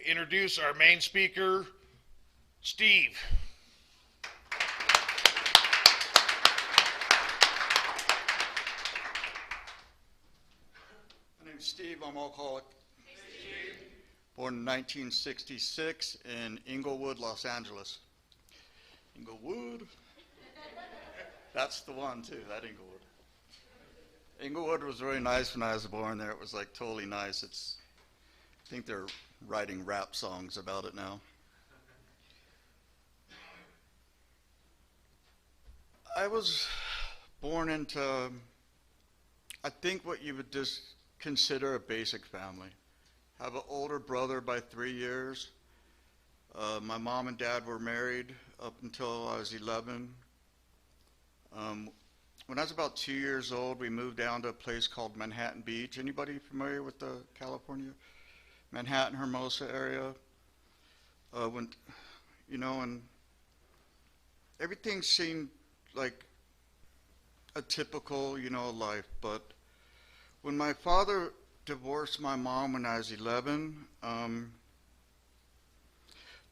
introduce our main speaker, Steve. My name's Steve. I'm alcoholic. Born in 1966 in Inglewood, Los Angeles. Inglewood? That's the one, too, that Inglewood. Inglewood was really nice when I was born there. It was like totally nice. I think they're writing rap songs about it now. I was born into, I think, what you would just consider a basic family. I have an older brother by 3 years. My mom and dad were married up until I was 11. When I was about 2 years old, we moved down to a place called Manhattan Beach. Anybody familiar with the California, Manhattan, Hermosa area? And everything seemed like a typical, life. But when my father divorced my mom when I was 11,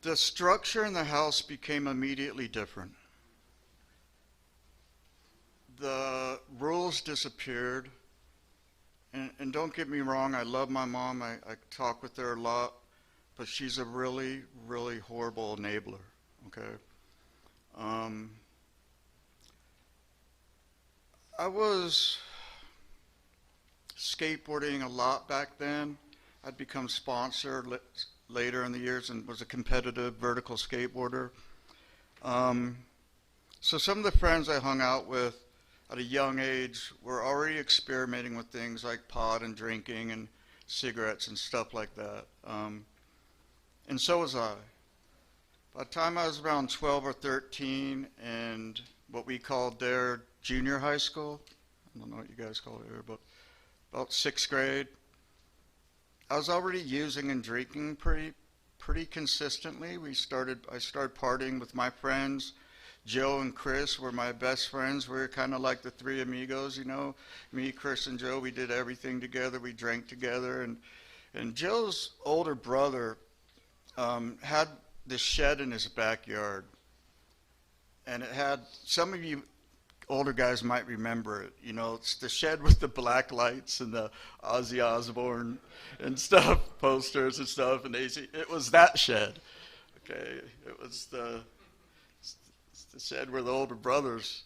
the structure in the house became immediately different. The rules disappeared, and don't get me wrong, I love my mom, I talk with her a lot, but she's a really, really horrible enabler, okay? I was skateboarding a lot back then. I'd become sponsored later in the years and was a competitive vertical skateboarder. So some of the friends I hung out with at a young age were already experimenting with things like pot and drinking and cigarettes and stuff like that. And so was I. By the time I was around 12 or 13 and what we called there junior high school, I don't know what you guys call it here, but about 6th grade, I was already using and drinking pretty consistently. I started partying with my friends. Joe and Chris were my best friends. We were kind of like the three amigos, Me, Chris, and Joe, we did everything together. We drank together. And Joe's older brother had this shed in his backyard. And it had, some of you older guys might remember it. It's the shed with the black lights and the Ozzy Osbourne and stuff, posters and stuff. And it was that shed, okay? It was the shed where the older brothers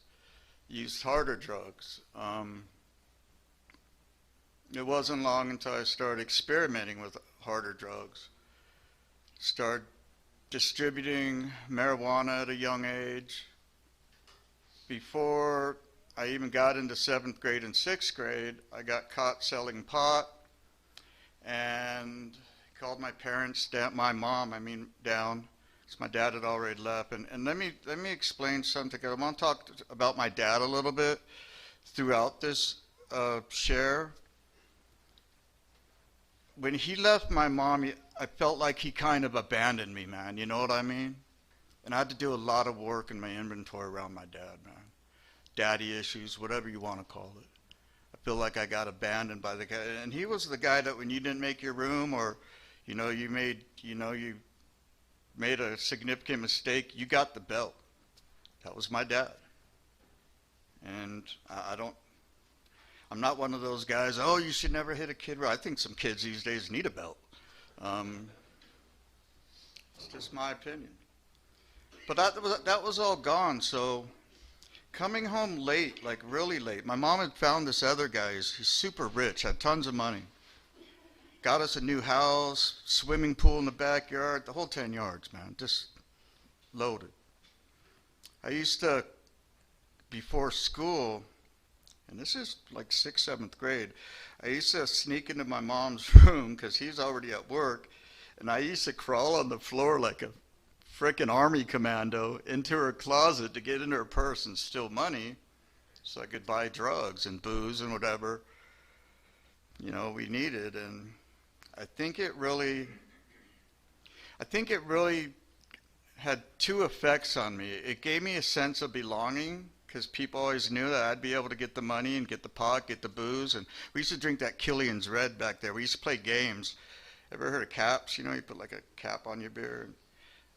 used harder drugs. It wasn't long until I started experimenting with harder drugs. Started distributing marijuana at a young age. Before I even got into 7th grade and 6th grade, I got caught selling pot and called my parents, down. My dad had already left. And let me explain something. I want to talk about my dad a little bit throughout this share. When he left my mom, I felt like he kind of abandoned me, man. You know what I mean? And I had to do a lot of work in my inventory around my dad, man. Daddy issues, whatever you want to call it. I feel like I got abandoned by the guy. And he was the guy that when you didn't make your room or, you made a significant mistake, you got the belt. That was my dad. And I'm not one of those guys, oh, you should never hit a kid. I think some kids these days need a belt. It's just my opinion. But that was all gone. So coming home late, like really late, my mom had found this other guy. He's super rich, had tons of money. Got us a new house, swimming pool in the backyard, the whole 10 yards, man, just loaded. I used to, before school, and this is like 6th, 7th grade, I used to sneak into my mom's room because he's already at work, and I used to crawl on the floor like a frickin' army commando into her closet to get into her purse and steal money so I could buy drugs and booze and whatever, we needed. And I think it really had two effects on me. It gave me a sense of belonging because people always knew that I'd be able to get the money and get the pot, get the booze. And we used to drink that Killian's Red back there. We used to play games. Ever heard of caps? You know, you put like a cap on your beer.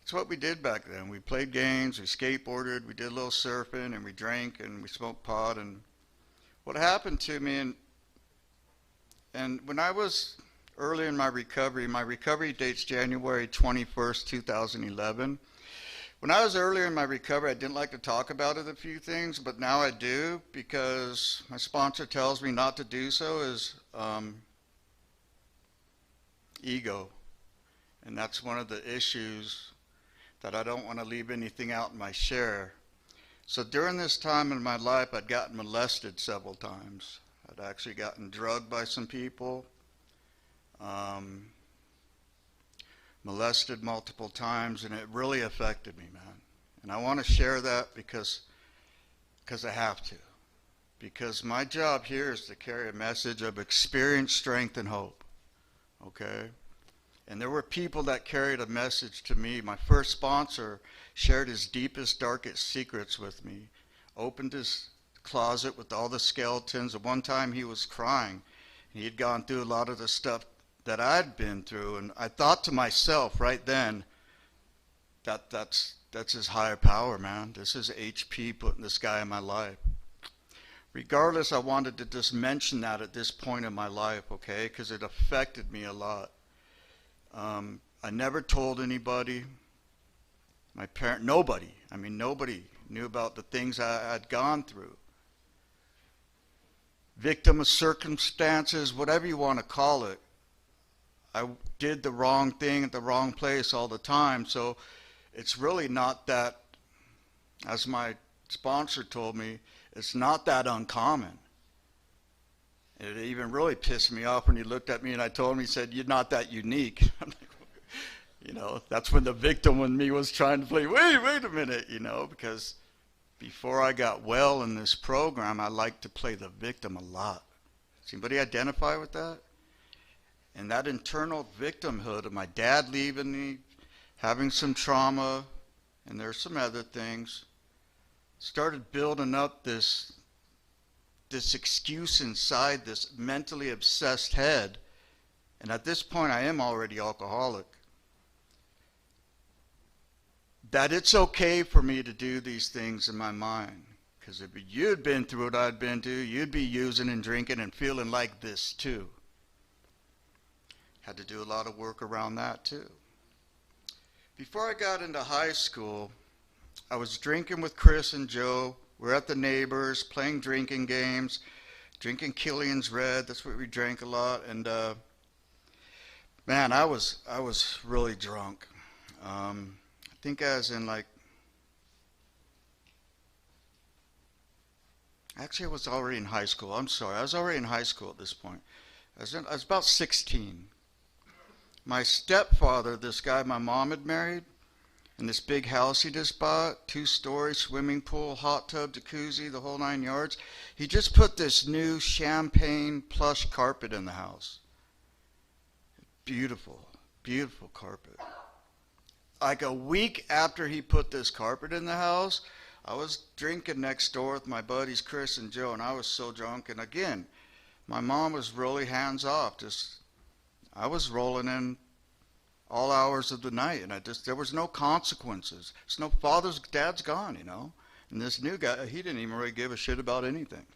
It's what we did back then. We played games, we skateboarded, we did a little surfing, and we drank and we smoked pot. And what happened to me, and when I was early in my recovery dates January 21st, 2011. When I was earlier in my recovery, I didn't like to talk about it, a few things, but now I do because my sponsor tells me not to do so, is ego. And that's one of the issues that I don't want to leave anything out in my share. So during this time in my life, I'd gotten molested several times. I'd actually gotten drugged by some people, molested multiple times, and it really affected me, man. And I want to share that because I have to. Because my job here is to carry a message of experience, strength, and hope. Okay? And there were people that carried a message to me. My first sponsor shared his deepest, darkest secrets with me, opened his closet with all the skeletons. At one time he was crying. He had gone through a lot of the stuff that I'd been through, and I thought to myself right then, that's his higher power, man. This is HP putting this guy in my life. Regardless, I wanted to just mention that at this point in my life, okay, because it affected me a lot. I never told anybody. My parent, nobody knew about the things I'd gone through. Victim of circumstances, whatever you want to call it. I did the wrong thing at the wrong place all the time, so it's really not that, as my sponsor told me, it's not that uncommon. It even really pissed me off when he looked at me and I told him, he said, "You're not that unique." I'm like, you know, that's when the victim in me was trying to play, wait a minute, you know, because before I got well in this program, I liked to play the victim a lot. Does anybody identify with that? And that internal victimhood of my dad leaving me, having some trauma, and there's some other things, started building up this excuse inside this mentally obsessed head. And at this point, I am already alcoholic. That it's okay for me to do these things in my mind. Because if you'd been through what I'd been through, you'd be using and drinking and feeling like this too. Had to do a lot of work around that too. Before I got into high school, I was drinking with Chris and Joe. We're at the neighbors, playing drinking games, drinking Killian's Red. That's what we drank a lot. And man, I was really drunk. I think I was in like, actually I was already in high school. I'm sorry, I was already in high school at this point. I was about 16. My stepfather, this guy my mom had married, in this big house he just bought, 2-story, swimming pool, hot tub, jacuzzi, the whole 9 yards. He just put this new champagne plush carpet in the house. Beautiful, beautiful carpet. Like a week after he put this carpet in the house, I was drinking next door with my buddies Chris and Joe, and I was so drunk. And again, my mom was really hands off. I was rolling in all hours of the night, and there was no consequences. It's no dad's gone, you know. And this new guy, he didn't even really give a shit about anything.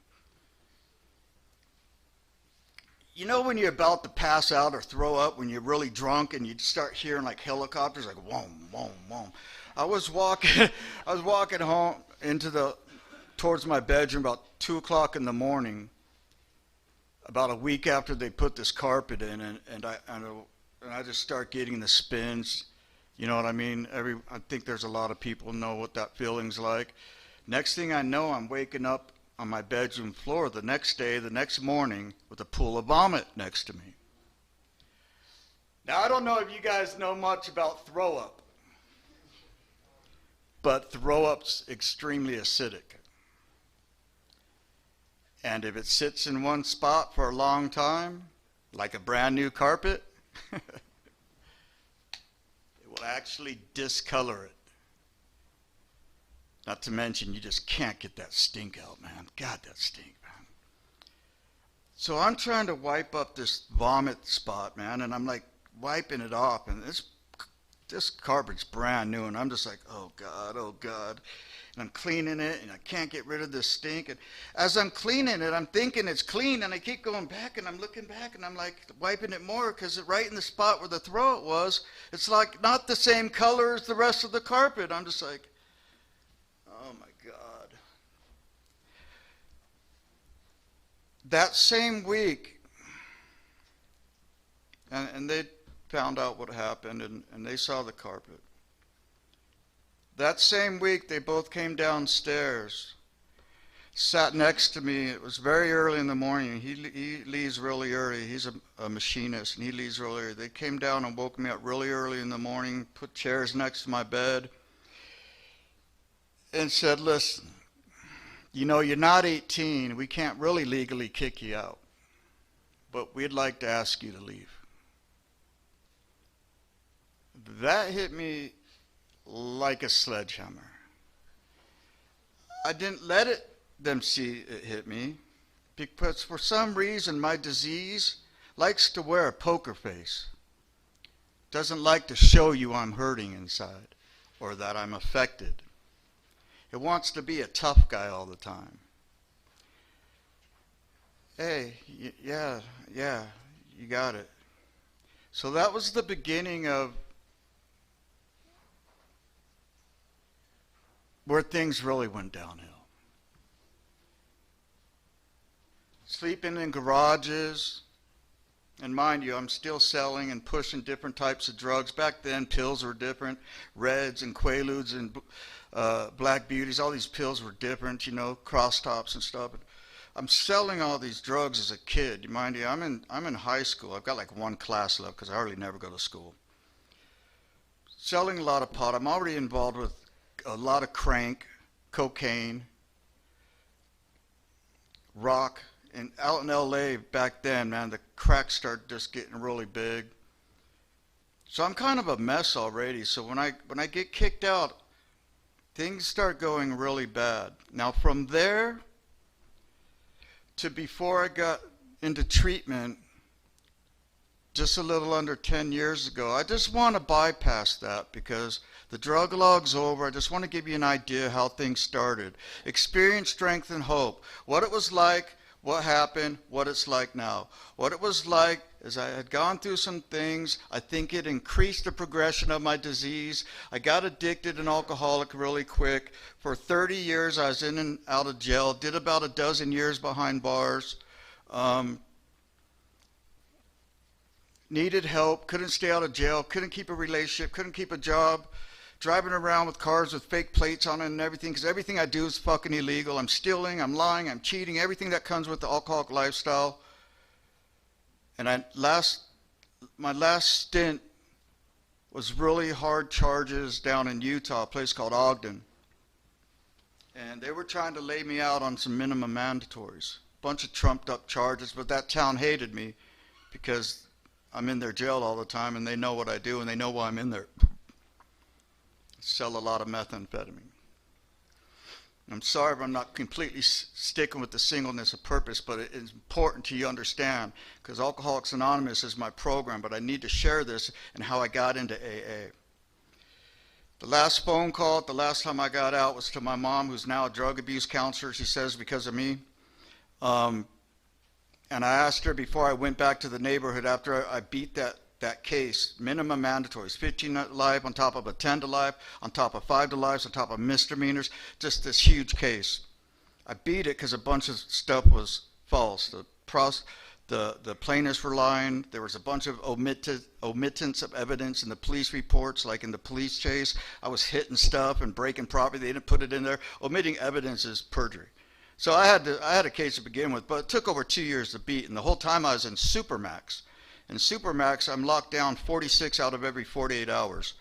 You know when you're about to pass out or throw up, when you're really drunk and you start hearing like helicopters, like whoom, whoom, whoom. I was walking home towards my bedroom about 2 o'clock in the morning, about a week after they put this carpet in, and I just start getting the spins. You know what I mean? I think there's a lot of people know what that feeling's like. Next thing I know, I'm waking up on my bedroom floor the next morning, with a pool of vomit next to me. Now, I don't know if you guys know much about throw up, but throw up's extremely acidic. And if it sits in one spot for a long time, like a brand new carpet, it will actually discolor it. Not to mention, you just can't get that stink out, man. God, that stink, man. So I'm trying to wipe up this vomit spot, man, and I'm like wiping it off, and this carpet's brand new, and I'm just like, oh God, oh God. And I'm cleaning it, and I can't get rid of this stink. And as I'm cleaning it, I'm thinking it's clean, and I keep going back, and I'm looking back, and I'm like wiping it more, because right in the spot where the throat was, it's like not the same color as the rest of the carpet. I'm just like, oh my God. That same week, and they found out what happened, and they saw the carpet. That same week, they both came downstairs, sat next to me. It was very early in the morning. He leaves really early. He's a machinist, and he leaves really early. They came down and woke me up really early in the morning, put chairs next to my bed, and said, listen, you know, you're not 18. We can't really legally kick you out, but we'd like to ask you to leave. That hit me like a sledgehammer. I didn't let them see it hit me, because for some reason my disease likes to wear a poker face. Doesn't like to show you I'm hurting inside or that I'm affected. It wants to be a tough guy all the time. Hey, yeah, you got it. So that was the beginning of where things really went downhill. Sleeping in garages, and mind you, I'm still selling and pushing different types of drugs. Back then, pills were different. Reds and Quaaludes and Black Beauties, all these pills were different, you know, crosstops and stuff. I'm selling all these drugs as a kid. Mind you, I'm in high school. I've got like one class left because I hardly never go to school. Selling a lot of pot. I'm already involved with a lot of crank, cocaine, rock, and out in LA back then, man, the crack started just getting really big. So I'm kind of a mess already. So when I get kicked out, things start going really bad. Now from there to before I got into treatment, just a little under 10 years ago, I just want to bypass that because the drug log's over. I just want to give you an idea how things started. Experience, strength, and hope. What it was like, what happened, what it's like now. What it was like is I had gone through some things. I think it increased the progression of my disease. I got addicted and alcoholic really quick. For 30 years, I was in and out of jail. Did about a dozen years behind bars. Needed help, couldn't stay out of jail, couldn't keep a relationship, couldn't keep a job, driving around with cars with fake plates on it and everything, because everything I do is fucking illegal. I'm stealing, I'm lying, I'm cheating, everything that comes with the alcoholic lifestyle. And my last stint was really hard charges down in Utah, a place called Ogden. And they were trying to lay me out on some minimum mandatories. Bunch of trumped up charges, but that town hated me because I'm in their jail all the time, and they know what I do, and they know why I'm in there. Sell a lot of methamphetamine. I'm sorry if I'm not completely sticking with the singleness of purpose, but it is important to you understand, because Alcoholics Anonymous is my program, but I need to share this and how I got into AA. The last phone call, the last time I got out, was to my mom, who's now a drug abuse counselor, she says, because of me. And I asked her before I went back to the neighborhood after I beat that case, minimum mandatories, 15 to life on top of a 10 to life, on top of 5 to lives, on top of misdemeanors, just this huge case. I beat it because a bunch of stuff was false. The plaintiffs were lying. There was a bunch of omittance of evidence in the police reports, like in the police chase. I was hitting stuff and breaking property. They didn't put it in there. Omitting evidence is perjury. So I had a case to begin with, but it took over 2 years to beat, and the whole time I was in Supermax. In Supermax, I'm locked down 46 out of every 48 hours.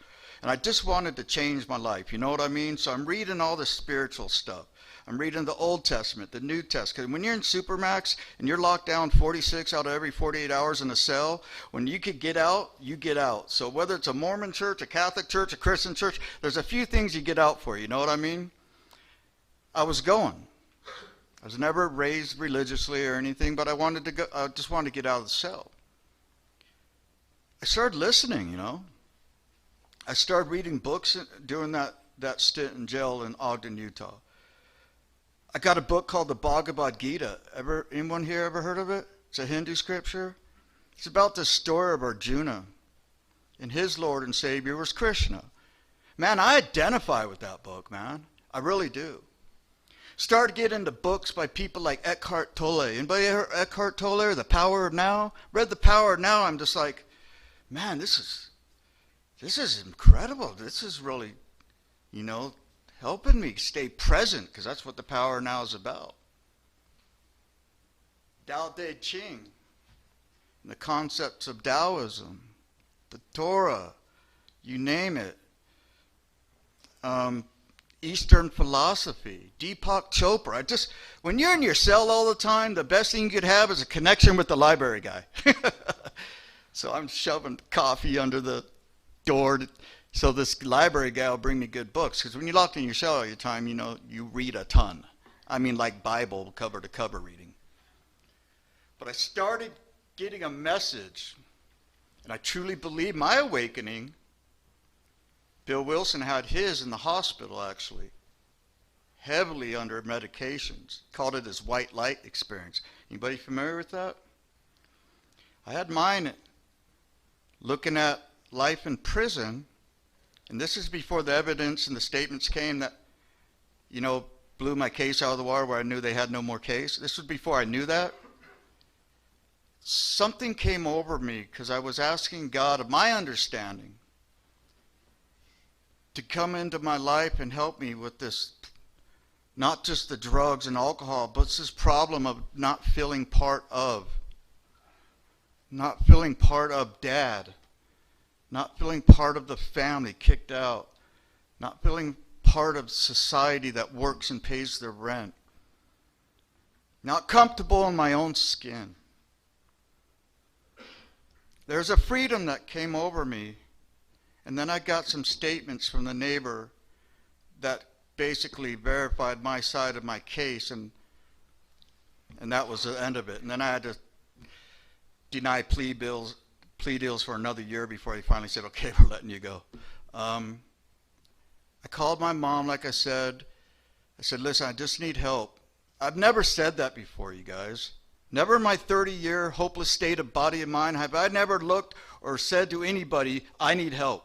And I just wanted to change my life, you know what I mean? So I'm reading all this spiritual stuff. I'm reading the Old Testament, the New Testament. Because when you're in Supermax and you're locked down 46 out of every 48 hours in a cell, when you could get out, you get out. So whether it's a Mormon church, a Catholic church, a Christian church, there's a few things you get out for, you know what I mean? I was going. I was never raised religiously or anything, but I just wanted to get out of the cell. I started listening, you know. I started reading books during that stint in jail in Ogden, Utah. I got a book called the Bhagavad Gita. Anyone here ever heard of it? It's a Hindu scripture. It's about the story of Arjuna, and his Lord and Savior was Krishna. Man, I identify with that book, man. I really do. Started getting into books by people like Eckhart Tolle. Anybody heard Eckhart Tolle, The Power of Now? Read The Power of Now, I'm just like, man, this is incredible. This is really, you know, helping me stay present, because that's what The Power of Now is about. Tao Te Ching, the concepts of Taoism, the Torah, you name it. Eastern philosophy, Deepak Chopra. When you're in your cell all the time, the best thing you could have is a connection with the library guy. So I'm shoving coffee under the door so this library guy will bring me good books. Because when you're locked in your cell all the time, you know, you read a ton. I mean, like Bible cover to cover reading. But I started getting a message, and I truly believe my awakening. Bill Wilson had his in the hospital, actually, heavily under medications. Called it his white light experience. Anybody familiar with that? I had mine looking at life in prison, and this is before the evidence and the statements came that, you know, blew my case out of the water where I knew they had no more case. This was before I knew that. Something came over me because I was asking God of my understanding to come into my life and help me with this, not just the drugs and alcohol, but this problem of not feeling part of Dad, not feeling part of the family, kicked out, not feeling part of society that works and pays their rent, not comfortable in my own skin. There's a freedom that came over me. And then I got some statements from the neighbor that basically verified my side of my case, and that was the end of it. And then I had to deny plea deals for another year before he finally said, okay, we're letting you go. I called my mom, like I said. I said, listen, I just need help. I've never said that before, you guys. Never in my 30-year hopeless state of body and mind have I never looked or said to anybody, I need help.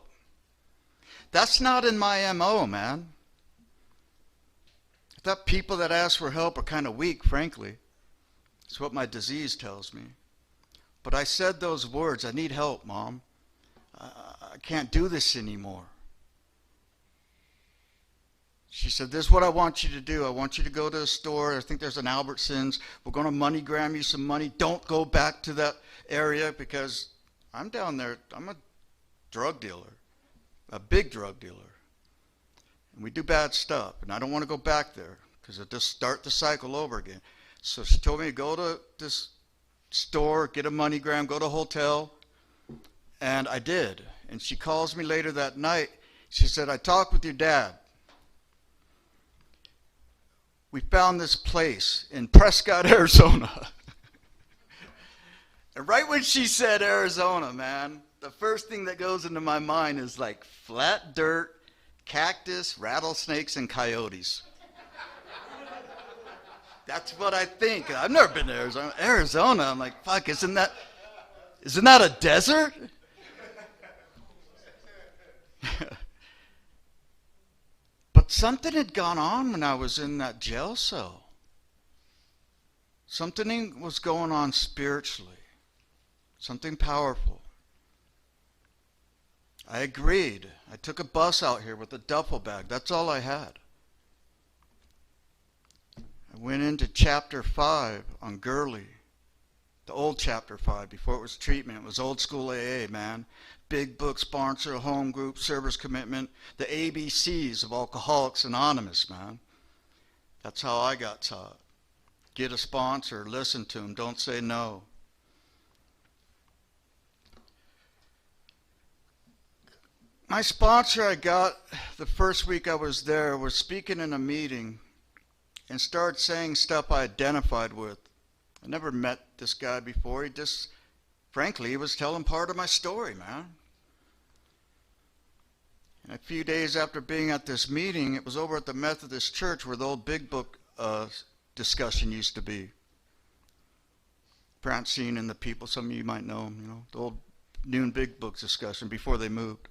That's not in my MO, man. I thought people that ask for help are kind of weak, frankly. That's what my disease tells me. But I said those words, I need help, Mom. I can't do this anymore. She said, this is what I want you to do. I want you to go to a store. I think there's an Albertsons. We're going to MoneyGram you some money. Don't go back to that area because I'm down there. I'm a drug dealer. A big drug dealer. And we do bad stuff. And I don't want to go back there because it'll just start the cycle over again. So she told me to go to this store, get a MoneyGram, go to a hotel. And I did. And she calls me later that night. She said, I talked with your dad. We found this place in Prescott, Arizona. And right when she said Arizona, man, the first thing that goes into my mind is like flat dirt, cactus, rattlesnakes, and coyotes. That's what I think. I've never been to Arizona. Arizona, I'm like, fuck, isn't that a desert? But something had gone on when I was in that jail cell. Something was going on spiritually. Something powerful. I agreed. I took a bus out here with a duffel bag. That's all I had. I went into chapter 5 on Gurley. The old chapter 5 before it was treatment. It was old school AA, man. Big book sponsor, home group, service commitment. The ABCs of Alcoholics Anonymous, man. That's how I got taught. Get a sponsor, listen to him, don't say no. My sponsor I got the first week I was there was speaking in a meeting and started saying stuff I identified with. I never met this guy before. He just frankly, he was telling part of my story, man. And a few days after being at this meeting, it was over at the Methodist Church where the old Big Book discussion used to be. Francine and the people, some of you might know him, the old noon Big Book discussion before they moved.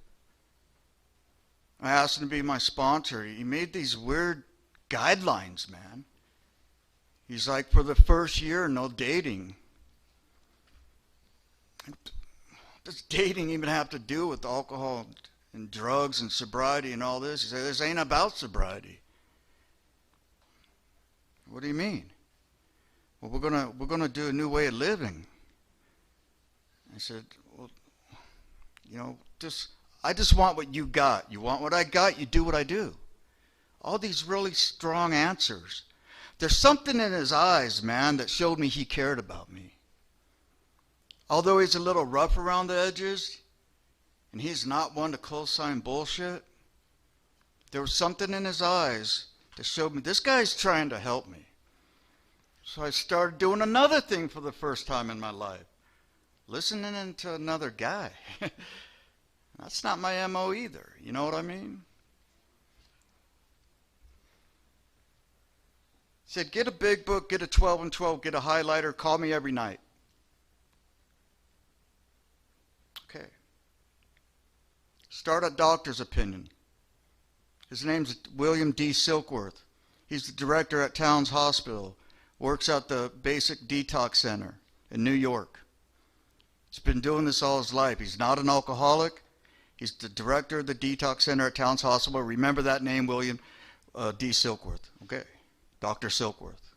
I asked him to be my sponsor. He made these weird guidelines, man. He's like, for the first year, no dating. Does dating even have to do with alcohol and drugs and sobriety and all this? He said, this ain't about sobriety. What do you mean? Well, we're gonna do a new way of living. I said, well, I just want what you got. You want what I got, you do what I do. All these really strong answers. There's something in his eyes, man, that showed me he cared about me. Although he's a little rough around the edges, and he's not one to co-sign bullshit, there was something in his eyes that showed me this guy's trying to help me. So I started doing another thing for the first time in my life. Listening to another guy. That's not my MO either. You know what I mean? He said, get a big book, get a 12 and 12, get a highlighter, call me every night. Okay. Start a doctor's opinion. His name's William D. Silkworth. He's the director at Towns Hospital. Works at the Basic Detox Center in New York. He's been doing this all his life. He's not an alcoholic. He's the director of the Detox Center at Towns Hospital. Remember that name, William D. Silkworth. Okay. Dr. Silkworth.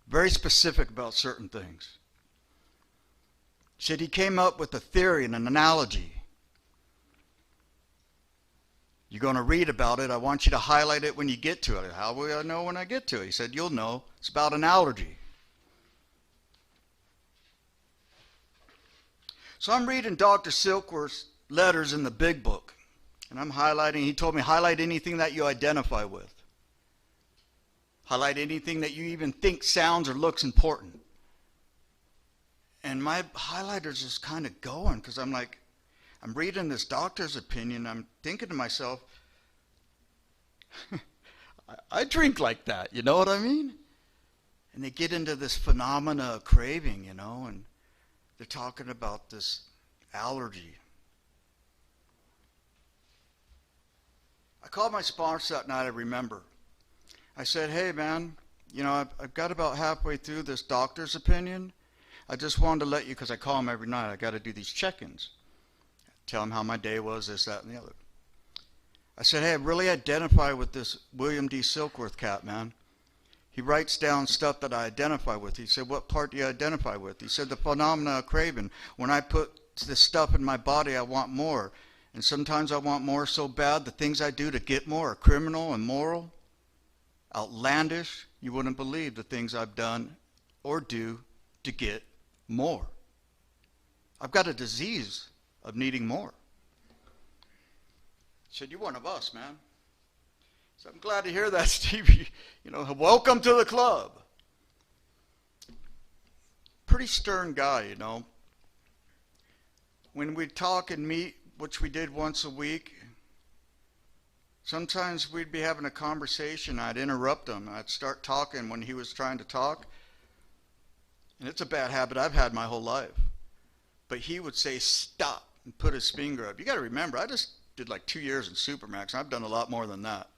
Very specific about certain things. He said he came up with a theory and an analogy. You're going to read about it. I want you to highlight it when you get to it. How will I know when I get to it? He said, you'll know. It's about an allergy. So I'm reading Dr. Silkworth's letters in the big book. And I'm highlighting. He told me, highlight anything that you identify with. Highlight anything that you even think sounds or looks important. And my highlighter's just kind of going because I'm like, I'm reading this doctor's opinion. I'm thinking to myself, I drink like that. You know what I mean? And they get into this phenomena of craving, and they're talking about this allergy. I called my sponsor that night, I remember. I said, hey, man, I've got about halfway through this doctor's opinion. I just wanted to let you, because I call him every night, I got to do these check-ins. Tell him how my day was, this, that, and the other. I said, hey, I really identify with this William D. Silkworth cat, man. He writes down stuff that I identify with. He said, what part do you identify with? He said, the phenomena of craving. When I put this stuff in my body, I want more. And sometimes I want more so bad, the things I do to get more are criminal, immoral, outlandish. You wouldn't believe the things I've done or do to get more. I've got a disease of needing more. He said, you're one of us, man. So I'm glad to hear that, Steve. Welcome to the club. Pretty stern guy, When we talk and meet, which we did once a week, sometimes we'd be having a conversation. I'd interrupt him. I'd start talking when he was trying to talk. And it's a bad habit I've had my whole life. But he would say, stop, and put his finger up. You got to remember, I just did like 2 years in Supermax, and I've done a lot more than that.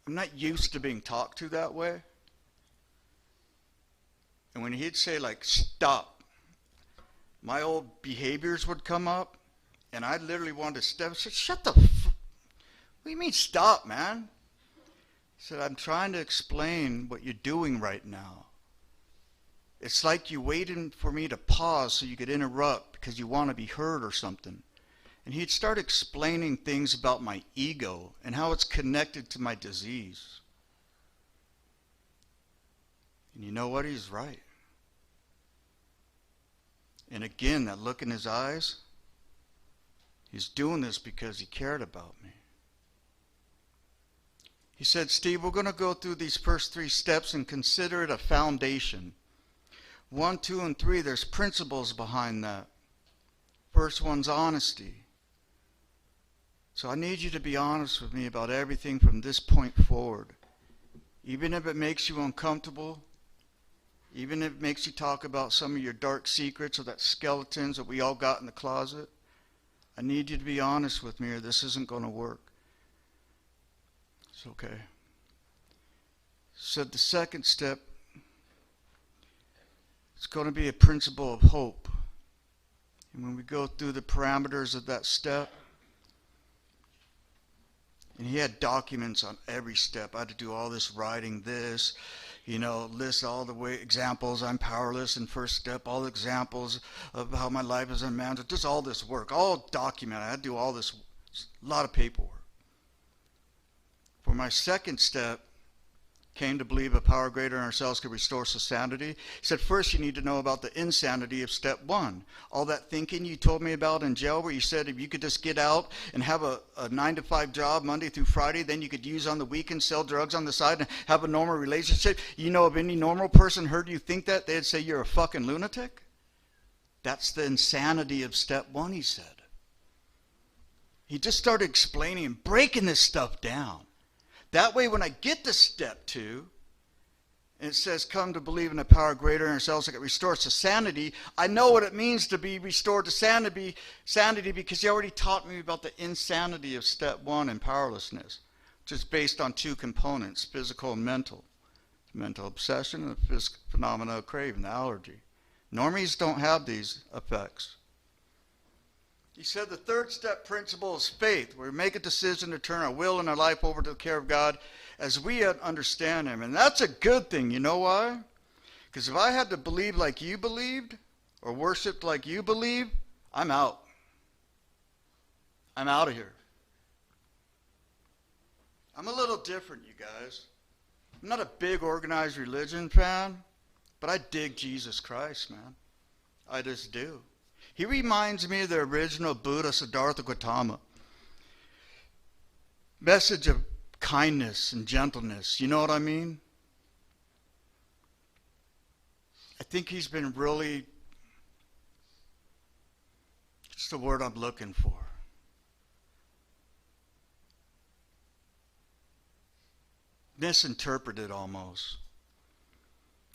I'm not used to being talked to that way. And when he'd say, like, stop, my old behaviors would come up, and I literally wanted to step. I said, shut the what do you mean stop, man? I said, I'm trying to explain what you're doing right now. It's like you waiting for me to pause so you could interrupt because you want to be heard or something. And he'd start explaining things about my ego and how it's connected to my disease. And you know what? He's right. And again, that look in his eyes, he's doing this because he cared about me. He said, Steve, we're going to go through these first 3 steps and consider it a foundation. 1, 2, and 3, there's principles behind that. First one's honesty. So I need you to be honest with me about everything from this point forward. Even if it makes you uncomfortable, even if it makes you talk about some of your dark secrets or that skeletons that we all got in the closet, I need you to be honest with me or this isn't going to work. It's okay. So the second step, it's going to be a principle of hope. And when we go through the parameters of that step, and he had documents on every step. I had to do all this writing, list all the way examples. I'm powerless in first step, all the examples of how my life is unmanageable. Just all this work, all documented. I had to do all this, a lot of paperwork. For my second step, came to believe a power greater than ourselves could restore us to sanity. He said, first you need to know about the insanity of step 1. All that thinking you told me about in jail where you said if you could just get out and have a 9-to-5 job Monday through Friday, then you could use on the weekend, sell drugs on the side and have a normal relationship. You know, if any normal person heard you think that, they'd say you're a fucking lunatic. That's the insanity of step 1, he said. He just started explaining and breaking this stuff down. That way, when I get to step 2, and it says, come to believe in a power greater than ourselves that restores to sanity, I know what it means to be restored to sanity because he already taught me about the insanity of step 1 and powerlessness, which is based on 2 components, physical and mental. Mental obsession and the physical phenomena of craving, the allergy. Normies don't have these effects. He said the third step principle is faith, where we make a decision to turn our will and our life over to the care of God as we understand Him. And that's a good thing. You know why? Because if I had to believe like you believed or worshiped like you believe, I'm out. I'm out of here. I'm a little different, you guys. I'm not a big organized religion fan, but I dig Jesus Christ, man. I just do. He reminds me of the original Buddha, Siddhartha Gautama. Message of kindness and gentleness. You know what I mean? I think he's been really, it's the word I'm looking for. Misinterpreted almost.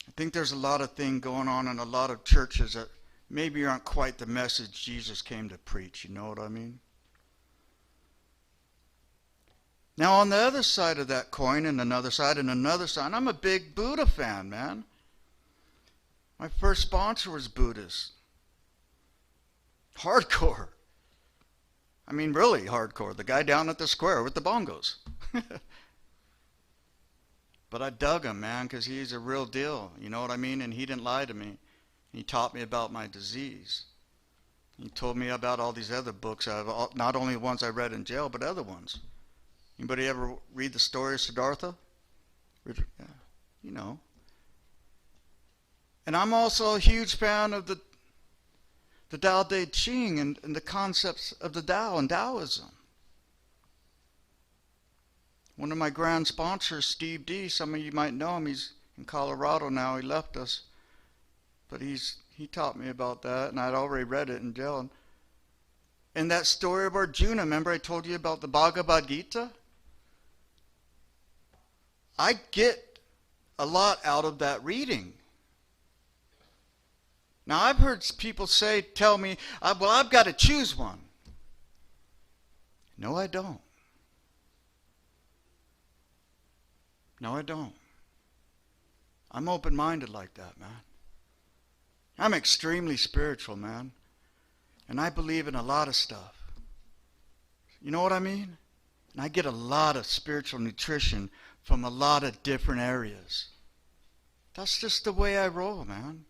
I think there's a lot of things going on in a lot of churches that maybe aren't quite the message Jesus came to preach. You know what I mean? Now on the other side of that coin and another side, I'm a big Buddha fan, man. My first sponsor was Buddhist. Hardcore. I mean, really hardcore. The guy down at the square with the bongos. But I dug him, man, because he's a real deal. You know what I mean? And he didn't lie to me. He taught me about my disease. He told me about all these other books, not only the ones I read in jail, but other ones. Anybody ever read the story of Siddhartha? Yeah, you know. And I'm also a huge fan of the Tao Te Ching and the concepts of the Tao and Taoism. One of my grand sponsors, Steve D., some of you might know him. He's in Colorado now. He left us. But he taught me about that, and I'd already read it in jail. And that story of Arjuna, remember I told you about the Bhagavad Gita? I get a lot out of that reading. Now I've heard people tell me, well, I've got to choose one. No, I don't. No, I don't. I'm open-minded like that, man. I'm extremely spiritual, man. And I believe in a lot of stuff. You know what I mean? And I get a lot of spiritual nutrition from a lot of different areas. That's just the way I roll, man.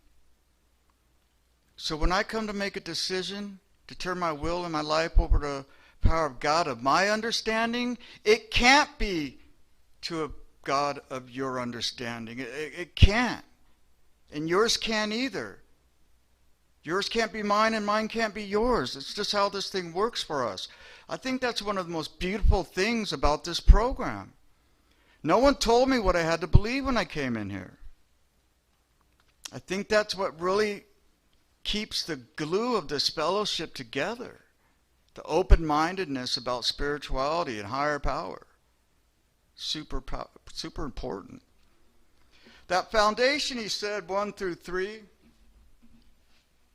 So when I come to make a decision to turn my will and my life over to the power of God of my understanding, it can't be to a God of your understanding. It can't. And yours can't either. Yours can't be mine and mine can't be yours. It's just how this thing works for us. I think that's one of the most beautiful things about this program. No one told me what I had to believe when I came in here. I think that's what really keeps the glue of this fellowship together. The open-mindedness about spirituality and higher power. Super important. That foundation, he said, 1 through 3,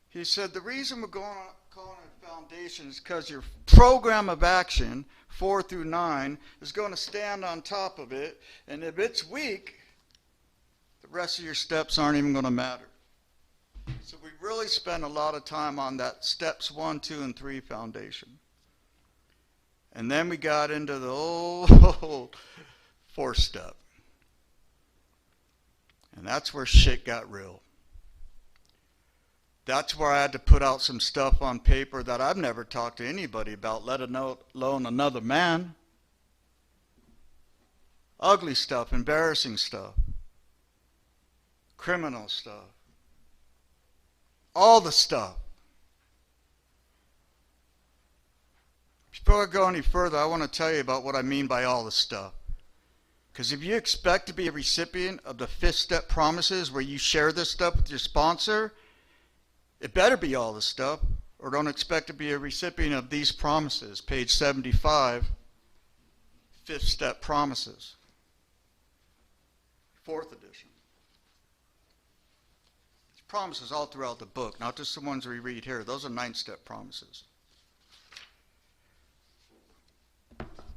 he said the reason we're calling it foundation is because your program of action, 4 through 9, is going to stand on top of it, and if it's weak, the rest of your steps aren't even going to matter. So we really spend a lot of time on that steps 1, 2, and 3 foundation. And then we got into the old 4th step. And that's where shit got real. That's where I had to put out some stuff on paper that I've never talked to anybody about, let alone another man. Ugly stuff, embarrassing stuff, criminal stuff. All the stuff. Before I go any further, I want to tell you about what I mean by all the stuff. Because if you expect to be a recipient of the 5th step promises where you share this stuff with your sponsor, it better be all the stuff, or don't expect to be a recipient of these promises. Page 75, 5th step promises. 4th edition. Promises all throughout the book, not just the ones we read here. Those are 9th step promises.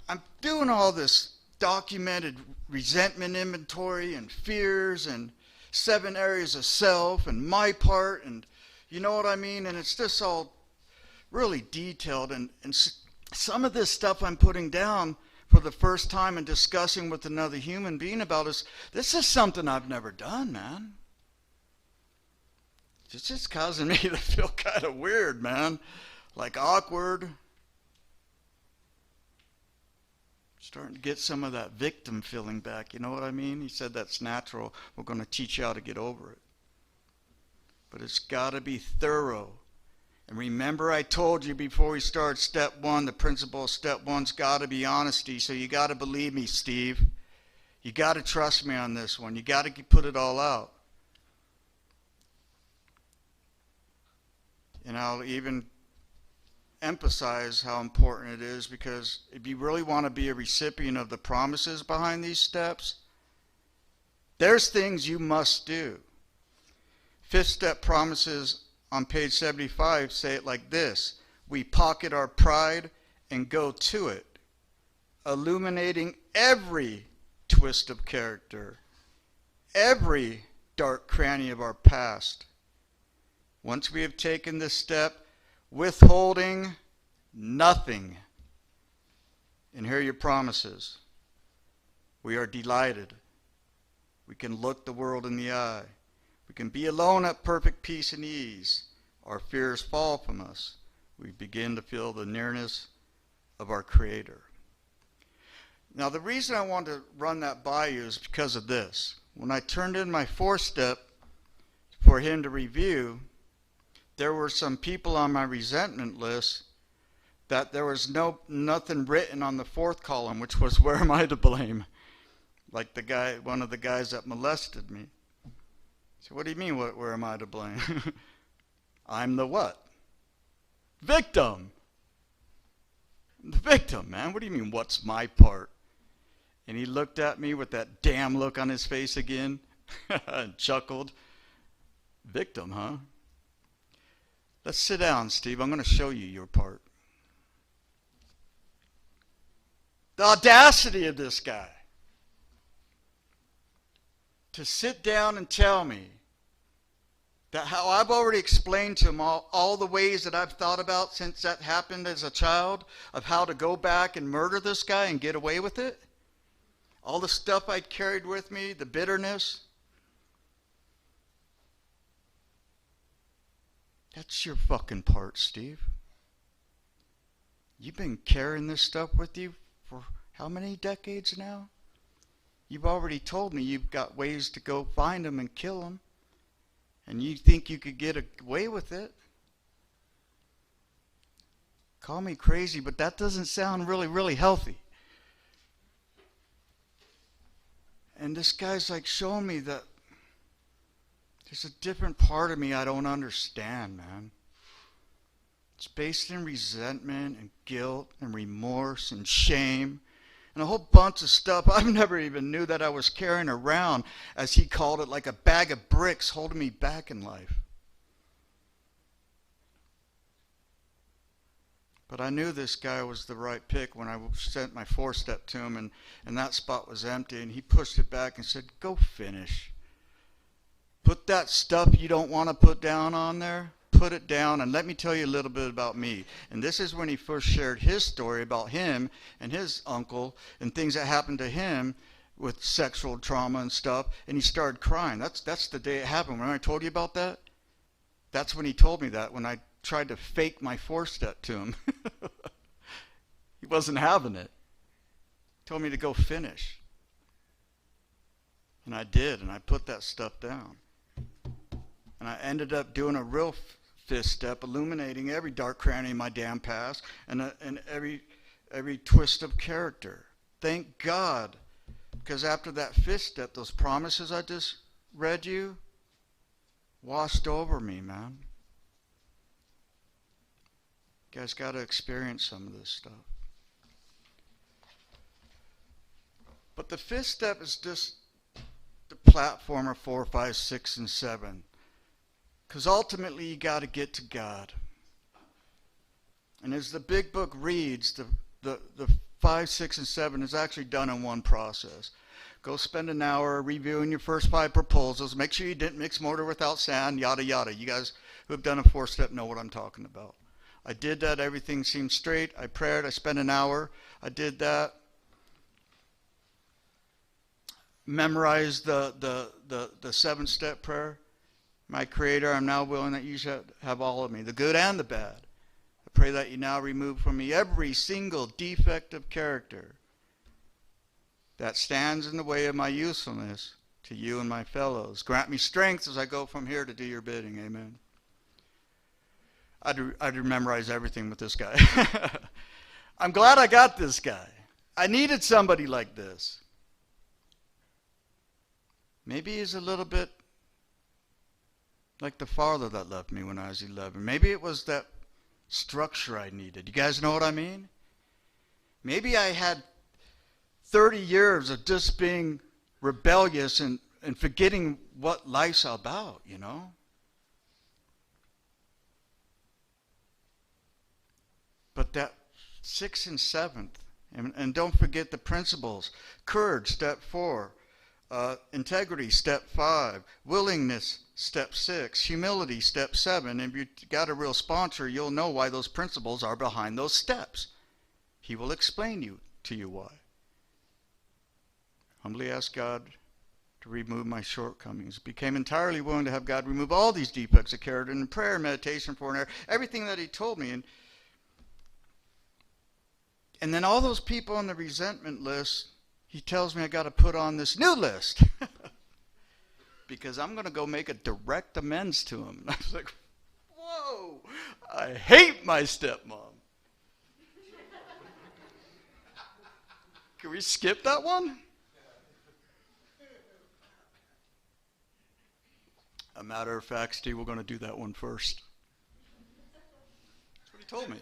I'm doing all this documented resentment inventory and fears and 7 areas of self and my part, and you know what I mean? And it's just all really detailed, and some of this stuff I'm putting down for the first time and discussing with another human being about this is something I've never done, man. It's just causing me to feel kind of weird, man. Like awkward. Starting to get some of that victim feeling back. You know what I mean? He said that's natural. We're going to teach you how to get over it. But it's got to be thorough. And remember I told you before we start step 1, the principle of step 1's got to be honesty. So you got to believe me, Steve. You got to trust me on this one. You got to put it all out. And I'll even emphasize how important it is, because if you really want to be a recipient of the promises behind these steps, there's things you must do. 5th step promises on page 75 say it like this: we pocket our pride and go to it, illuminating every twist of character, every dark cranny of our past. Once we have taken this step, withholding nothing. And here are your promises. We are delighted. We can look the world in the eye. We can be alone at perfect peace and ease. Our fears fall from us. We begin to feel the nearness of our Creator. Now, the reason I want to run that by you is because of this. When I turned in my 4th step for him to review, there were some people on my resentment list that there was nothing written on the 4th column, which was, where am I to blame? Like the guy, one of the guys that molested me. So what do you mean, where am I to blame? I'm the what? Victim. The victim, man. What do you mean, what's my part? And he looked at me with that damn look on his face again and chuckled. Victim, huh? Let's sit down, Steve. I'm going to show you your part. The audacity of this guy to sit down and tell me that how I've already explained to him all the ways that I've thought about since that happened as a child, of how to go back and murder this guy and get away with it. All the stuff I'd carried with me, the bitterness. That's your fucking part, Steve. You've been carrying this stuff with you for how many decades now? You've already told me you've got ways to go find them and kill them. And you think you could get away with it? Call me crazy, but that doesn't sound really, really healthy. And this guy's like showing me that there's a different part of me I don't understand, man. It's based in resentment and guilt and remorse and shame and a whole bunch of stuff I never even knew that I was carrying around, as he called it, like a bag of bricks holding me back in life. But I knew this guy was the right pick when I sent my 4-step to him, and that spot was empty, and he pushed it back and said, go finish. Put that stuff you don't want to put down on there, put it down, and let me tell you a little bit about me. And this is when he first shared his story about him and his uncle and things that happened to him with sexual trauma and stuff, and he started crying. That's the day it happened. When I told you about that, that's when he told me that, when I tried to fake my 4-step to him. He wasn't having it. He told me to go finish. And I did, and I put that stuff down. And I ended up doing a real 5th step, illuminating every dark cranny in my damn past and every twist of character. Thank God. Because after that 5th step, those promises I just read you washed over me, man. You guys got to experience some of this stuff. But the 5th step is just the platform of 4, 5, 6, and 7. Because ultimately you got to get to God. And as the big book reads, the 5, 6, and 7 is actually done in one process. Go spend an hour reviewing your first 5 proposals. Make sure you didn't mix mortar without sand, yada, yada. You guys who have done a 4-step know what I'm talking about. I did that. Everything seemed straight. I prayed. I spent an hour. I did that. Memorized the 7-step prayer. My Creator, I'm now willing that you should have all of me, the good and the bad. I pray that you now remove from me every single defect of character that stands in the way of my usefulness to you and my fellows. Grant me strength as I go from here to do your bidding. Amen. I'd memorize everything with this guy. I'm glad I got this guy. I needed somebody like this. Maybe he's a little bit like the father that left me when I was 11. Maybe it was that structure I needed. You guys know what I mean? Maybe I had 30 years of just being rebellious and forgetting what life's about, you know? But that 6th and 7th, and don't forget the principles. Courage, step 4. Integrity, step 5. Willingness, step 6. Humility, step 7. If you got a real sponsor, you'll know why those principles are behind those steps. He will explain to you why. Humbly ask God to remove my shortcomings. Became entirely willing to have God remove all these defects of character in prayer and meditation for an hour. Everything that he told me. And then all those people on the resentment list, he tells me I got to put on this new list. Because I'm going to go make a direct amends to him. And I was like, whoa, I hate my stepmom. Can we skip that one? A matter of fact, Steve, we're going to do that one first. That's what he told me.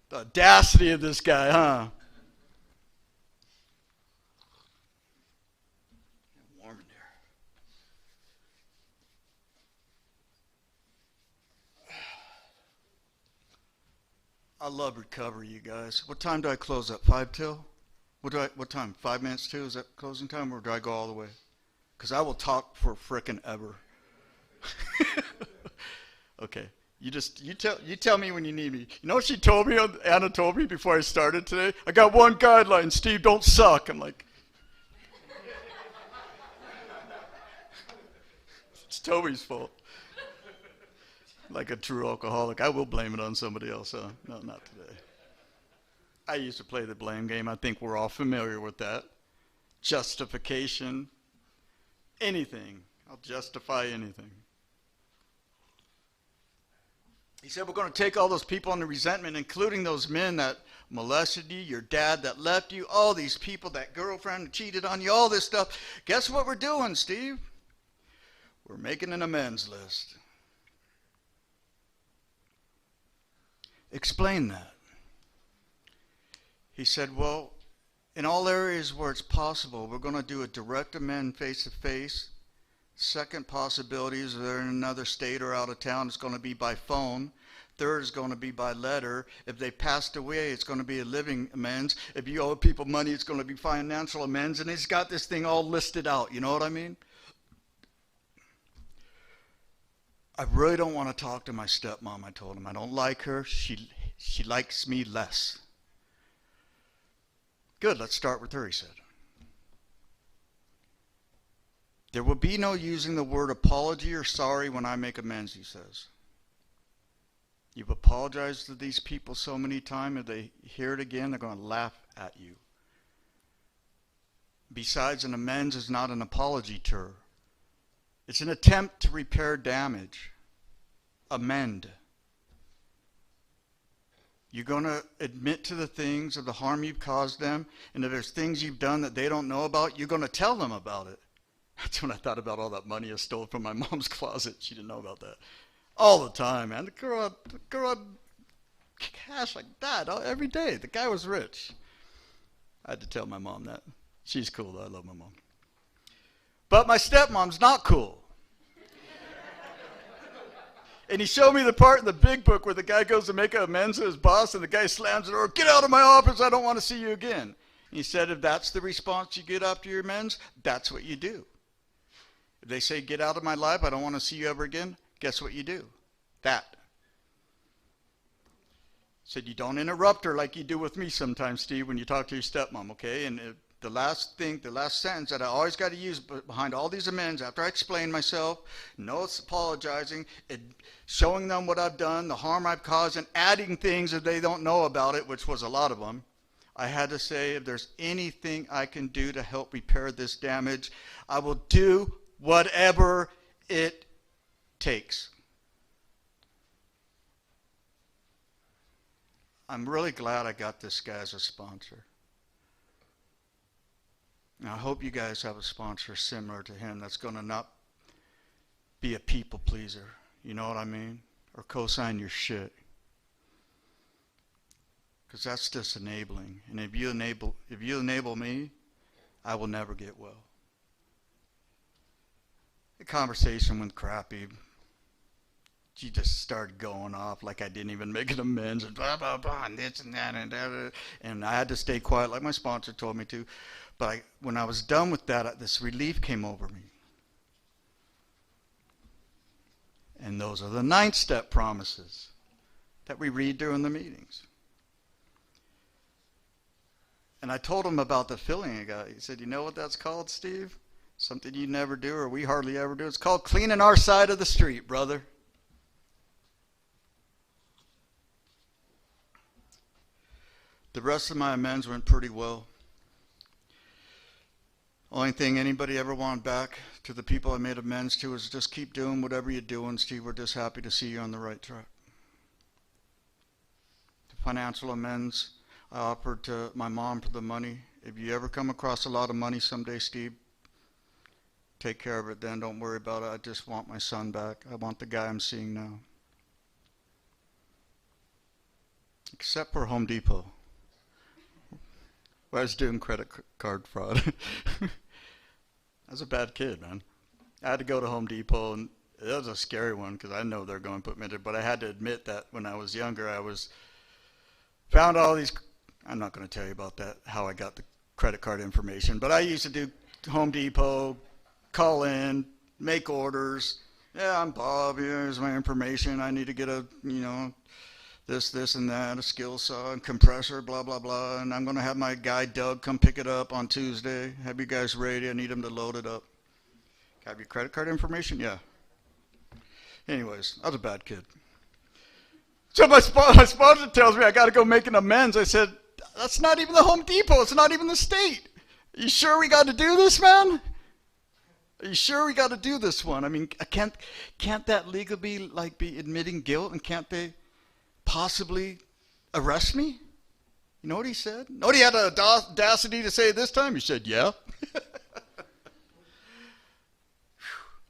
The audacity of this guy, huh? Warm in there. I love recovery, you guys. What time do I close up? 5 till? What time? 5 minutes to? Is that closing time, or do I go all the way? Because I will talk for frickin' ever. Okay. You tell me when you need me. You know what she told me? Anna told me before I started today? I got one guideline, Steve, don't suck. I'm like, it's Toby's fault. Like a true alcoholic, I will blame it on somebody else, huh? No, not today. I used to play the blame game. I think we're all familiar with that. Justification. Anything. I'll justify anything. He said, we're going to take all those people on the resentment, including those men that molested you, your dad that left you, all these people, that girlfriend that cheated on you, all this stuff. Guess what we're doing, Steve? We're making an amends list. Explain that. He said, well, in all areas where it's possible, we're going to do a direct amend face-to-face. Second possibility is they're in another state or out of town, it's going to be by phone. Third is going to be by letter. If they passed away, it's going to be a living amends. If you owe people money, it's going to be financial amends. And he's got this thing all listed out. You know what I mean? I really don't want to talk to my stepmom, I told him. I don't like her. She likes me less. Good, let's start with her, he said. There will be no using the word apology or sorry when I make amends, he says. You've apologized to these people so many times, if they hear it again, they're going to laugh at you. Besides, an amends is not an apology to her. It's an attempt to repair damage. Amend. You're going to admit to the things of the harm you've caused them, and if there's things you've done that they don't know about, you're going to tell them about it. That's when I thought about all that money I stole from my mom's closet. She didn't know about that. All the time, man. The girl had cash like that every day. The guy was rich. I had to tell my mom that. She's cool, though. I love my mom. But my stepmom's not cool. And he showed me the part in the big book where the guy goes to make amends to his boss, and the guy slams the door, "Get out of my office, I don't want to see you again." And he said, if that's the response you get after your amends, that's what you do. If they say, "Get out of my life, I don't want to see you ever again," guess what you do? That. Said, you don't interrupt her like you do with me sometimes, Steve, when you talk to your stepmom, okay? And the last sentence that I always got to use behind all these amends, after I explain myself, no apologizing, showing them what I've done, the harm I've caused, and adding things if they don't know about it, which was a lot of them. I had to say, if there's anything I can do to help repair this damage, I will do whatever it takes. I'm really glad I got this guy as a sponsor. Now, I hope you guys have a sponsor similar to him that's going to not be a people pleaser. You know what I mean? Or co-sign your shit. Because that's just enabling. And if you enable me, I will never get well. The conversation went crappy. She just started going off like I didn't even make an amends and blah, blah, blah, and this and that and that. And I had to stay quiet like my sponsor told me to. But when I was done with that, this relief came over me. And those are the 9th step promises that we read during the meetings. And I told him about the feeling I got. He said, you know what that's called, Steve? Something you never do or we hardly ever do. It's called cleaning our side of the street, brother. The rest of my amends went pretty well. Only thing anybody ever wanted back to the people I made amends to is just keep doing whatever you're doing, Steve. We're just happy to see you on the right track. The financial amends I offered to my mom for the money. If you ever come across a lot of money someday, Steve, take care of it then. Don't worry about it. I just want my son back. I want the guy I'm seeing now. Except for Home Depot. I was doing credit card fraud. I was a bad kid, man. I had to go to Home Depot, and it was a scary one because I know they're going to put me there. But I had to admit that when I was younger, found all these. I'm not going to tell you about that, how I got the credit card information. But I used to do Home Depot, call in, make orders. Yeah, I'm Bob. Here's my information. I need to get a, this and that, a skill saw and compressor, blah, blah, blah. And I'm going to have my guy Doug come pick it up on Tuesday. Have you guys ready? I need him to load it up. Have your credit card information? Yeah. Anyways, I was a bad kid. So my sponsor tells me I got to go make an amends. I said, that's not even the Home Depot. It's not even the state. Are you sure we got to do this, man? Are you sure we got to do this one? I mean, can't that legally be admitting guilt, and can't they possibly arrest me? You know what he said? Know what he had the audacity to say this time? He said, yeah.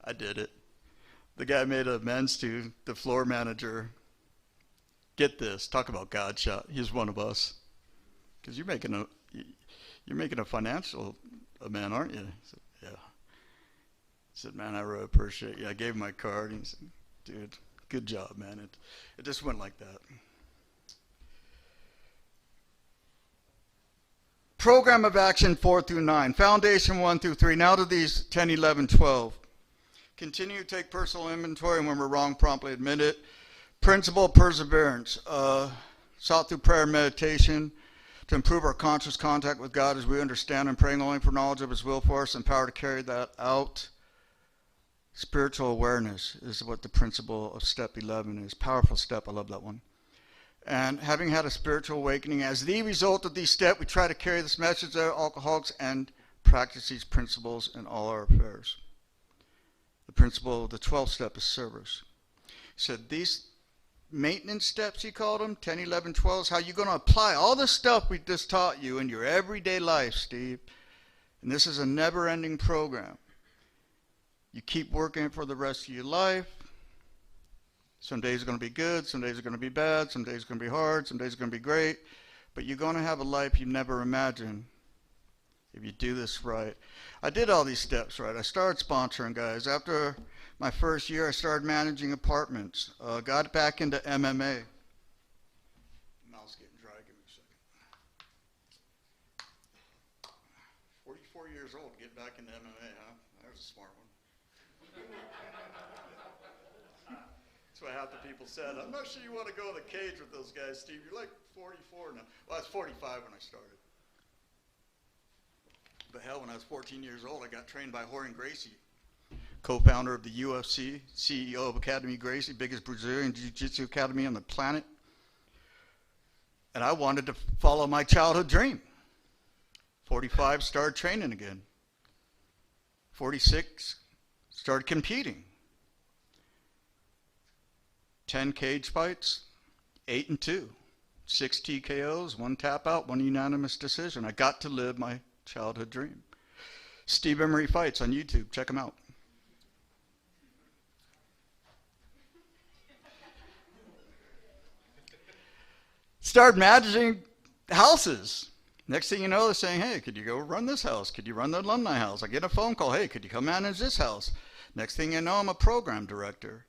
I did it. the guy made amends to the floor manager. Get this, talk about God shot. He's one of us. Because you're making a financial man, aren't you? I said, yeah. He said, man, I really appreciate you. I gave him my card. And he said, dude, good job, man. It just went like that. Program of action 4 through 9. Foundation 1 through 3. Now to these 10, 11, 12. Continue to take personal inventory, and when we're wrong, promptly admit it. Principle of perseverance. Sought through prayer and meditation to improve our conscious contact with God as we understand and praying only for knowledge of His will for us and power to carry that out. Spiritual awareness is what the principle of step 11 is. Powerful step. I love that one. And having had a spiritual awakening, as the result of these steps, we try to carry this message to alcoholics and practice these principles in all our affairs. The principle of the 12th step is service. He said these maintenance steps, he called them, 10, 11, 12, is how you're going to apply all the stuff we just taught you in your everyday life, Steve. And this is a never-ending program. You keep working for the rest of your life. Some days are going to be good, some days are going to be bad, some days are going to be hard, some days are going to be great. But you're going to have a life you never imagined if you do this right. I did all these steps right. I started sponsoring guys. After my first year, I started managing apartments. Got back into MMA. Mouth's getting dry. Give me a second. 44 years old, get back into MMA, huh? That was a smart one. That's what half the people said. I'm not sure you want to go in the cage with those guys, Steve. You're like 44 now. Well, I was 45 when I started. But hell, when I was 14 years old, I got trained by Rorion Gracie, co-founder of the UFC, CEO of Academy Gracie, biggest Brazilian Jiu-Jitsu academy on the planet. And I wanted to follow my childhood dream. 45, started training again. 46, started competing. 10 cage fights, 8-2. 6 TKOs, 1 tap out, 1 unanimous decision. I got to live my childhood dream. Steve Emery Fights on YouTube. Check them out. Started managing houses. Next thing you know, they're saying, hey, could you go run this house? Could you run the alumni house? I get a phone call, hey, could you come manage this house? Next thing you know, I'm a program director.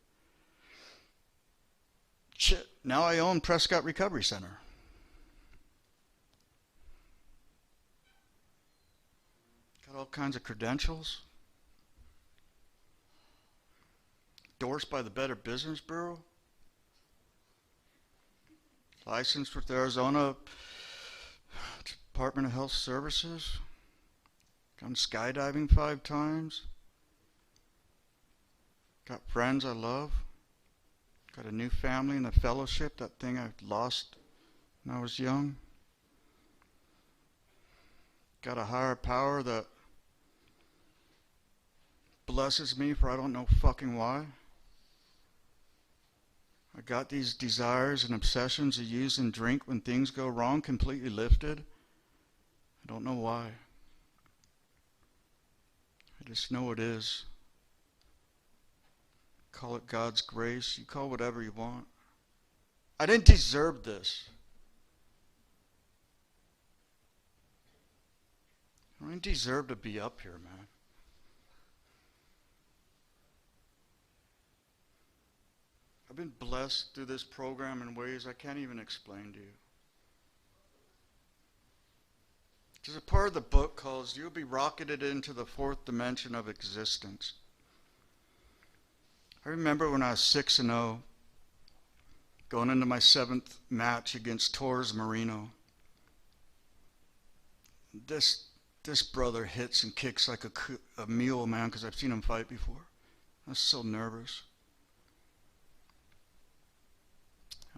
Shit, now I own Prescott Recovery Center. Got all kinds of credentials. Endorsed by the Better Business Bureau. Licensed with the Arizona Department of Health Services. Gone skydiving 5 times. Got friends I love. Got a new family and a fellowship, that thing I lost when I was young. Got a higher power that blesses me for I don't know fucking why. I got these desires and obsessions to use and drink when things go wrong completely lifted. I don't know why. I just know it is. Call it God's grace. You call whatever you want. I didn't deserve this. I didn't deserve to be up here, man. I've been blessed through this program in ways I can't even explain to you. There's a part of the book called You'll Be Rocketed into the Fourth Dimension of Existence. I remember when I was 6-0, going into my 7th match against Torres Marino. This brother hits and kicks like a mule, man, because I've seen him fight before. I was so nervous.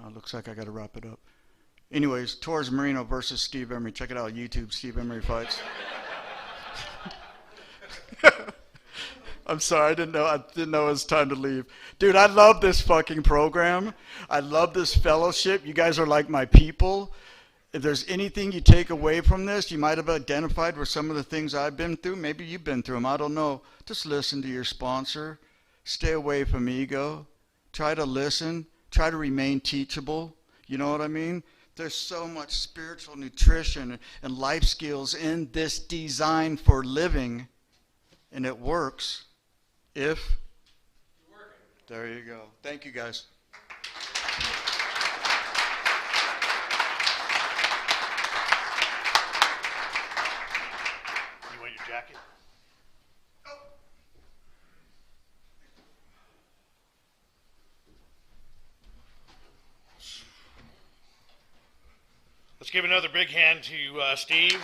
Oh, looks like I got to wrap it up. Anyways, Torres Marino versus Steve Emery. Check it out on YouTube, Steve Emery Fights. I'm sorry, I didn't know it was time to leave. Dude, I love this fucking program. I love this fellowship. You guys are like my people. If there's anything you take away from this, you might have identified with some of the things I've been through. Maybe you've been through them. I don't know. Just listen to your sponsor. stay away from ego, try to listen, try to remain teachable. You know what I mean? There's so much spiritual nutrition and life skills in this design for living, and it works if... There you go. Thank you, guys. You want your jacket? Let's give another big hand to Steve.